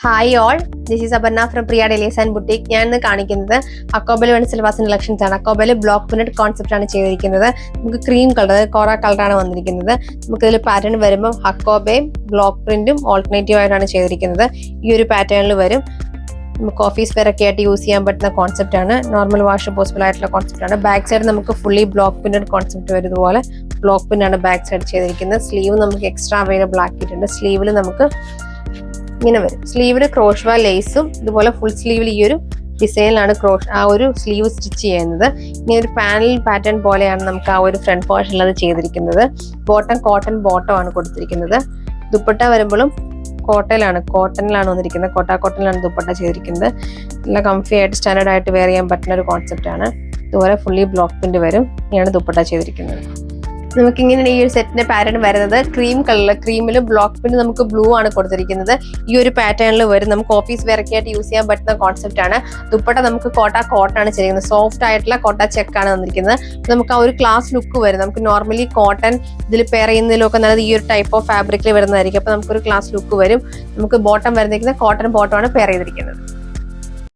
Hi all, this is Aparna from Priya Delys and boutique. ഞാൻ ഇന്ന് കാണിക്കുന്നത് അക്കോബയിൽ വേണ്ട സിലബസിന്റെ കളക്ഷൻസ് ആണ്. അക്കോബയിൽ ബ്ലോക്ക് പ്രിന്റഡ് കോൺസെപ്റ്റ് ആണ് ചെയ്തിരിക്കുന്നത്. നമുക്ക് ക്രീം കളർ, കോറ കളറാണ് വന്നിരിക്കുന്നത്. നമുക്ക് ഇതിൽ പാറ്റേൺ വരുമ്പോൾ അക്കോബയും ബ്ലോക്ക് പ്രിന്റും ഓൾട്ടർനേറ്റീവ് ആയിട്ടാണ് ചെയ്തിരിക്കുന്നത്. ഈ ഒരു പാറ്റേണിൽ വരും. നമുക്ക് ഓഫീസ് വെയർ ഒക്കെ ആയിട്ട് യൂസ് ചെയ്യാൻ പറ്റുന്ന കോൺസെപ്റ്റ് ആണ്. നോർമൽ വാഷ് പോസിബിൾ ആയിട്ടുള്ള കോൺസെപ്റ്റ് ആണ്. ബാക്ക് സൈഡ് നമുക്ക് ഫുള്ളി ബ്ലോക്ക് പ്രിന്റഡ് കോൺസെപ്റ്റ് വരുന്നതുപോലെ ബ്ലോക്ക് പ്രിന്റ് ആണ് ബാക്ക് സൈഡ് ചെയ്തിരിക്കുന്നത്. സ്ലീവ് നമുക്ക് എക്സ്ട്രാ അവൈലബിൾ ആക്കിയിട്ടുണ്ട്. സ്ലീവിൽ നമുക്ക് ഇങ്ങനെ വരും. സ്ലീവില് ക്രോഷ്വ ലേസും ഇതുപോലെ ഫുൾ സ്ലീവിൽ ഈ ഒരു ഡിസൈനിലാണ് ആ ഒരു സ്ലീവ് സ്റ്റിച്ച് ചെയ്യുന്നത്. ഇനി ഒരു പാനൽ പാറ്റേൺ പോലെയാണ് നമുക്ക് ആ ഒരു ഫ്രണ്ട് പോർഷനിൽ അത് ചെയ്തിരിക്കുന്നത്. ബോട്ടം കോട്ടൺ ബോട്ടം ആണ് കൊടുത്തിരിക്കുന്നത്. ദുപ്പട്ട വരുമ്പോഴും കോട്ടണിലാണ് വന്നിരിക്കുന്നത്. കോട്ടണിലാണ് ദുപ്പട്ട ചെയ്തിരിക്കുന്നത്. നല്ല കംഫി ആയിട്ട് സ്റ്റാൻഡേർഡ് ആയിട്ട് വെയർ ചെയ്യാൻ പറ്റുന്ന ഒരു കോൺസെപ്റ്റ് ആണ്. ഇതുപോലെ ഫുള്ളി ബ്ലോക്ക് പ്രിന്റ് വരും. ഇങ്ങനെയാണ് ദുപ്പട്ട ചെയ്തിരിക്കുന്നത്. നമുക്ക് ഇങ്ങനെ ഈ ഒരു സെറ്റിന്റെ പാറ്റേൺ വരുന്നത് ക്രീം കളറിൽ, ക്രീമിൽ ബ്ലോക്ക് പ്രിന്റ് നമുക്ക് ബ്ലൂ ആണ് കൊടുത്തിരിക്കുന്നത്. ഈ ഒരു പാറ്റേണിൽ വരും. നമുക്ക് ഓഫീസ് വെയർ ഒക്കെ ആയിട്ട് യൂസ് ചെയ്യാൻ പറ്റുന്ന കോൺസെപ്റ്റ് ആണ്. ദുപ്പട്ട നമുക്ക് കോട്ടാണ് ചെയ്തിരിക്കുന്നത്. സോഫ്റ്റ് ആയിട്ടുള്ള കോട്ട ചെക്കാണ് വന്നിരിക്കുന്നത്. നമുക്ക് ആ ഒരു ക്ലാസ് ലുക്ക് വരും. നമുക്ക് നോർമലി കോട്ടൺ ഇതിൽ പെയർ ചെയ്യുന്നതിലൊക്കെ നല്ലത് ഈ ഒരു ടൈപ്പ് ഓഫ് ഫാബ്രിക്കിൽ വരുന്നതായിരിക്കും. അപ്പൊ നമുക്കൊരു ക്ലാസ് ലുക്ക് വരും. നമുക്ക് ബോട്ടം വരുന്നിരിക്കുന്നത് കോട്ടൺ ബോട്ടം ആണ് പെയർ ചെയ്തിരിക്കുന്നത്.